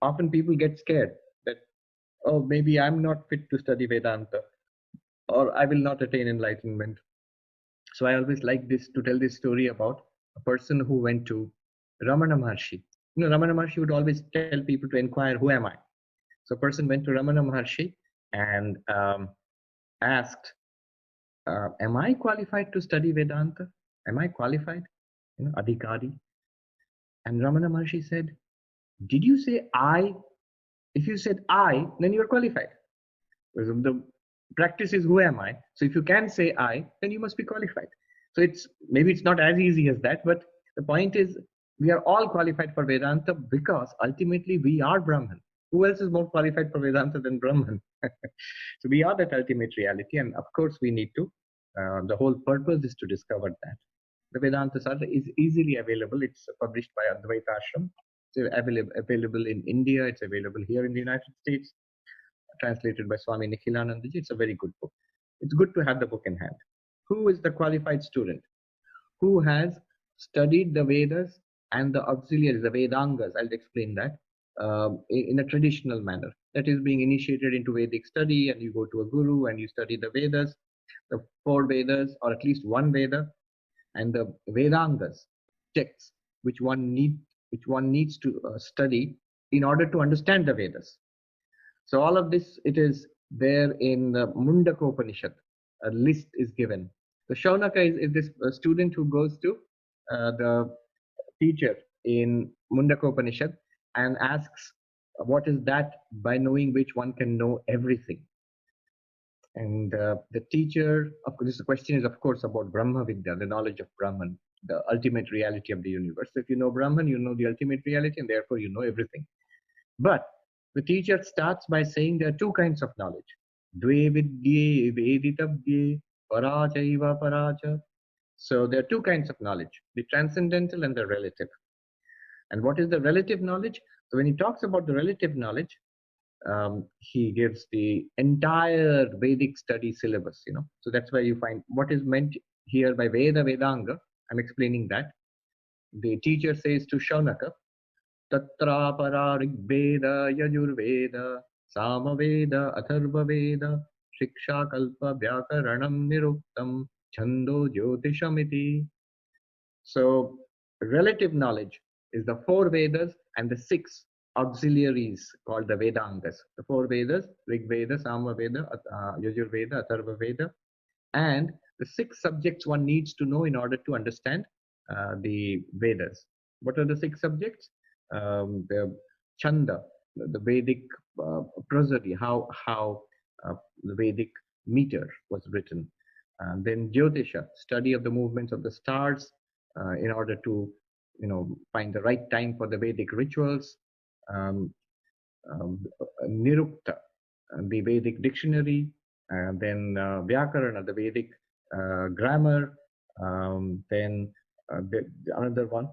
Often people get scared that, oh, maybe I'm not fit to study Vedanta, or I will not attain enlightenment. So I always like this to tell this story about a person who went to Ramana Maharshi. Ramana Maharshi would always tell people to inquire, who am I? So a person went to Ramana Maharshi and asked, am I qualified to study Vedanta? Am I qualified? Adhikari. And Ramana Maharshi said, did you say I? If you said I, then you are qualified. The practice is, who am I? So if you can say I, then you must be qualified. So maybe it's not as easy as that, but the point is we are all qualified for Vedanta because ultimately we are Brahman. Who else is more qualified for Vedanta than Brahman? So we are that ultimate reality, and of course we need to. The whole purpose is to discover that. The Vedantasara is easily available. It's published by Advaita Ashram. It's available in India. It's available here in the United States, translated by Swami Nikhilanandaji. It's a very good book. It's good to have the book in hand. Who is the qualified student? Who has studied the Vedas and the auxiliaries, the Vedangas? I'll explain that in a traditional manner. That is, being initiated into Vedic study, and you go to a guru and you study the Vedas, the 4 Vedas, or at least 1 Veda, and the Vedangas, texts which one needs to study in order to understand the Vedas. So all of this, it is there in the Mundaka Upanishad. A list is given. The Shaunaka is this student who goes to the teacher in Mundaka Upanishad and asks, what is that by knowing which one can know everything? And the teacher, of course, the question is, of course, about Brahma Vidya, the knowledge of Brahman, the ultimate reality of the universe. So if you know Brahman, you know the ultimate reality, and therefore you know everything. But the teacher starts by saying there are 2 kinds of knowledge. Dve vidye veditavye parachaiva paracha. So there are 2 kinds of knowledge, the transcendental and the relative. And what is the relative knowledge? So when he talks about the relative knowledge, he gives the entire Vedic study syllabus, So that's where you find what is meant here by Veda Vedanga. I'm explaining that. The teacher says to Shaunaka, Tatra para Rigveda Yajurveda Samaveda Atharvaveda Shiksha Kalpa Vyakaranam Niruktam Chando Jyotishamiti. So relative knowledge is the 4 Vedas and the 6 auxiliaries called the Vedangas. The 4 Vedas, Rig Veda, Samaveda, Yajurveda, Atharvaveda, and the 6 subjects one needs to know in order to understand the Vedas. What are the 6 subjects? The Chanda, the Vedic prosody, how the Vedic meter was written. And then Jyotisha, study of the movements of the stars in order to find the right time for the Vedic rituals. Um, Nirukta, the Vedic dictionary, and then Vyakarana, the Vedic grammar, then another one,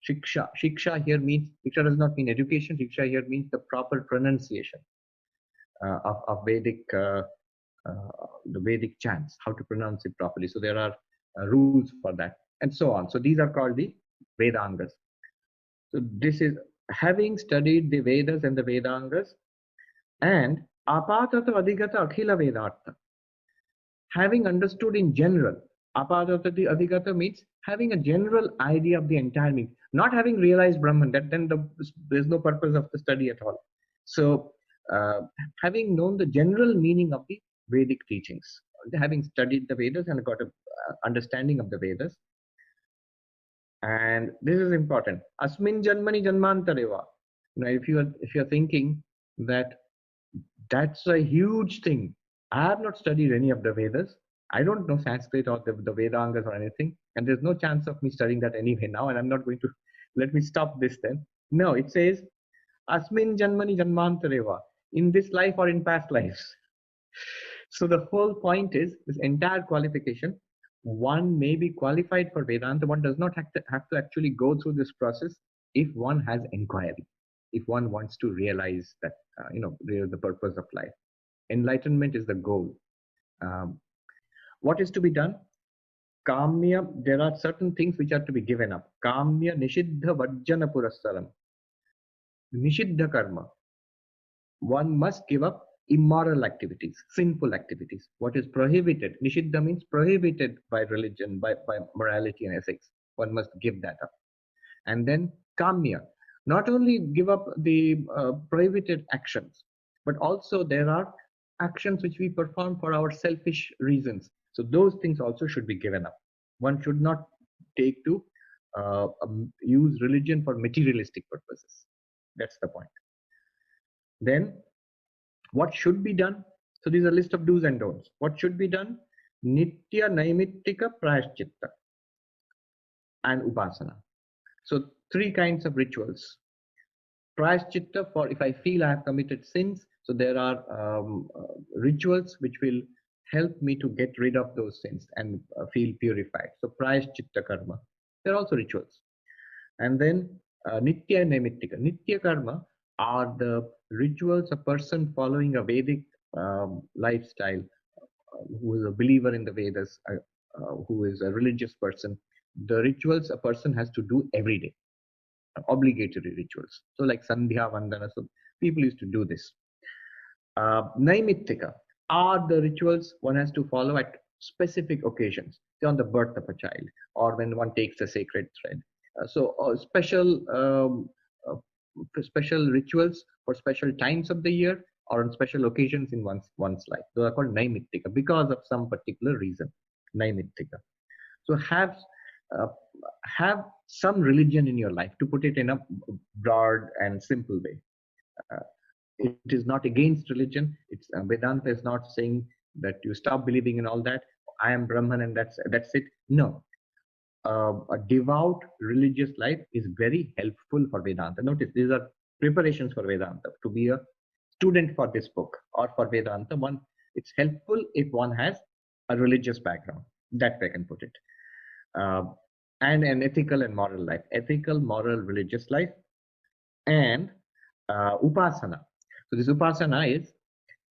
Shiksha. Shiksha here means, Shiksha does not mean education, Shiksha here means the proper pronunciation of Vedic, the Vedic chants, how to pronounce it properly. So there are rules for that, and so on. So these are called the Vedangas. So this is having studied the Vedas and the Vedangas, and apatata adhigata akhila vedartha. Having understood in general, apatata adhigata means having a general idea of the entire meaning, not having realized Brahman, that then there's no purpose of the study at all. So having known the general meaning of the Vedic teachings, having studied the Vedas and got an understanding of the Vedas. And this is important. Asmin janmani janmantareva. If you're thinking that that's a huge thing, I have not studied any of the Vedas. I don't know Sanskrit or the Vedangas or anything, and there's no chance of me studying that anyway now, and I'm not going to let me stop this then. No, it says Asmin janmani janmantareva, in this life or in past lives. So the whole point is this entire qualification. One may be qualified for Vedanta. One does not have to actually go through this process if one has inquiry, if one wants to realize that the purpose of life. Enlightenment is the goal. What is to be done? Kamya, there are certain things which are to be given up. Kamya nishiddha vajjana purasaram. Nishiddha karma, one must give up immoral activities, sinful activities. What is prohibited? Nishiddha means prohibited by religion, by morality and ethics. One must give that up. And then kamya, not only give up the prohibited actions, but also there are actions which we perform for our selfish reasons. So those things also should be given up. One should not take to use religion for materialistic purposes. That's the point. Then what should be done? So these are a list of do's and don'ts. What should be done? Nitya Naimittika Prayaschitta and Upasana. So three kinds of rituals. Prayaschitta, for if I feel I have committed sins, so there are rituals which will help me to get rid of those sins and feel purified. So Prayaschitta karma. There are also rituals. And then Nitya Naimittika. Nitya karma are the rituals a person following a Vedic lifestyle, who is a believer in the Vedas, who is a religious person. The rituals a person has to do every day, obligatory rituals. So like Sandhya Vandana, so people used to do this. Naimittika are the rituals one has to follow at specific occasions, say on the birth of a child or when one takes a sacred thread. Uh, special rituals for special times of the year or on special occasions in one's life. Those are called naimittika because of some particular reason. Naimittika. So uh, have some religion in your life, to put it in a broad and simple way. Uh, it is not against religion. It's Vedanta is not saying that you stop believing in all that. I am Brahman and that's it. No, a devout religious life is very helpful for Vedanta. Notice these are preparations for Vedanta. To be a student for this book or for Vedanta, it's helpful if one has a religious background. That way I can put it. Uh, and an ethical and moral life, ethical, moral, religious life, and upasana. So this upasana is,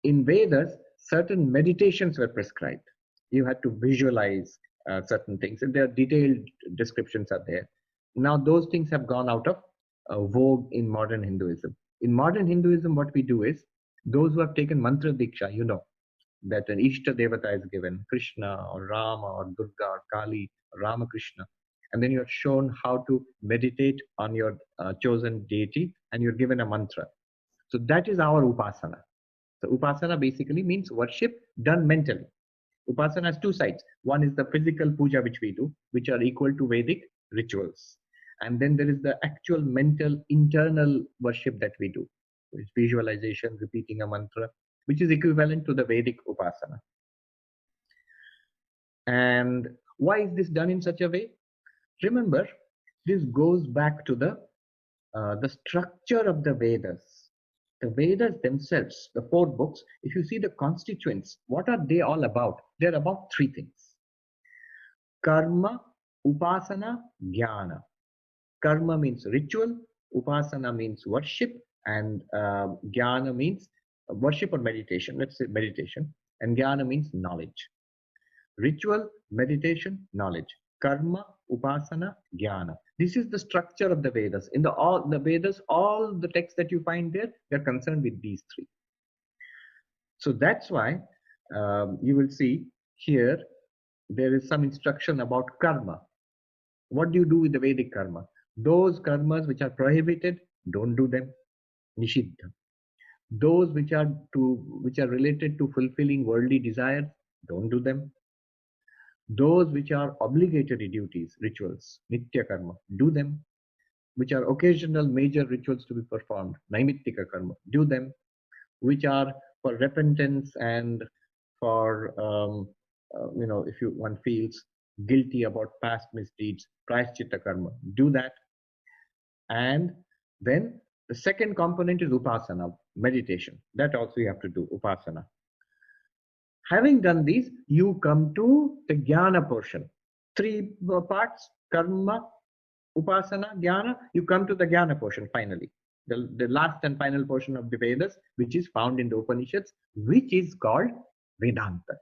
in Vedas, certain meditations were prescribed. You had to visualize certain things, and there are detailed descriptions are there. Now those things have gone out of vogue in modern Hinduism. In modern Hinduism, what we do is, those who have taken mantra diksha, you know, that an Ishta Devata is given, Krishna or Rama or Durga or Kali or Ramakrishna, and then you're shown how to meditate on your chosen deity, and you're given a mantra. So that is our upasana. So upasana basically means worship done mentally. Upasana has two sides. One is the physical puja which we do, which are equal to Vedic rituals. And then there is the actual mental internal worship that we do, which is visualization, repeating a mantra, which is equivalent to the Vedic upasana. And why is this done in such a way? Remember, this goes back to the structure of the Vedas. The Vedas themselves, the four books, if you see the constituents, what are they all about? They're about three things: karma, upasana, jnana. Karma means ritual, upasana means worship, and jnana means worship or meditation. Let's say meditation. And jnana means knowledge. Ritual, meditation, knowledge. Karma, upasana, jnana. This is the structure of the Vedas. In all the Vedas, all the texts that you find there, they're concerned with these three. So that's why you will see here there is some instruction about karma. What do you do with the Vedic karma? Those karmas which are prohibited, don't do them. Nishiddha. Those which are related to fulfilling worldly desires, don't do them. Those which are obligatory duties, rituals, nitya karma, do them. Which are occasional major rituals to be performed, naimittika karma, do them. Which are for repentance and for, if one feels guilty about past misdeeds, prayaschitta karma, do that. And then the second component is upasana, meditation. That also you have to do, upasana. Having done these, you come to the jnana portion. Three parts: karma, upasana, jnana. You come to the jnana portion finally. The last and final portion of the Vedas, which is found in the Upanishads, which is called Vedanta.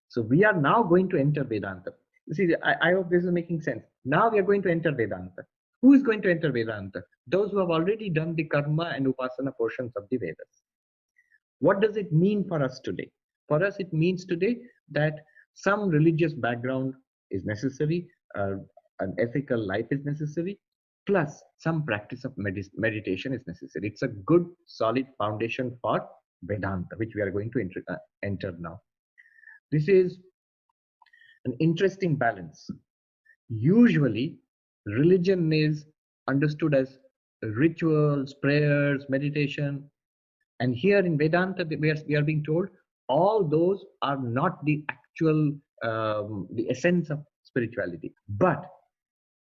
So we are now going to enter Vedanta. You see, I hope this is making sense. Now we are going to enter Vedanta. Who is going to enter Vedanta? Those who have already done the karma and upasana portions of the Vedas. What does it mean for us today? For us, it means today that some religious background is necessary, an ethical life is necessary, plus some practice of meditation is necessary. It's a good, solid foundation for Vedanta, which we are going to enter now. This is an interesting balance. Usually, religion is understood as rituals, prayers, meditation, and here in Vedanta, we are being told all those are not the actual, the essence of spirituality. But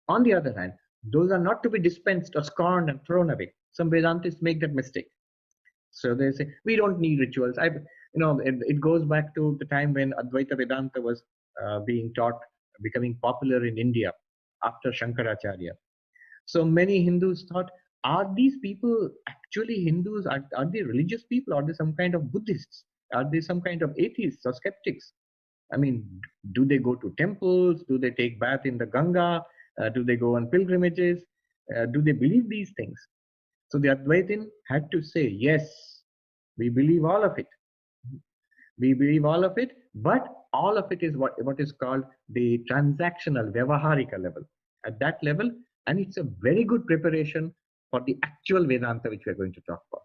on the other hand, those are not to be dispensed or scorned and thrown away. Some Vedantists make that mistake. So they say, we don't need rituals. It goes back to the time when Advaita Vedanta was being taught, becoming popular in India after Shankaracharya. So many Hindus thought, are these people actually Hindus? Are they religious people? Are they some kind of Buddhists? Are they some kind of atheists or skeptics? I mean, do they go to temples? Do they take bath in the Ganga? Do they go on pilgrimages? Do they believe these things? So the Advaitin had to say, yes, we believe all of it. We believe all of it, but all of it is what is called the transactional, Vyavaharika level. At that level, and it's a very good preparation for the actual Vedanta which we are going to talk about.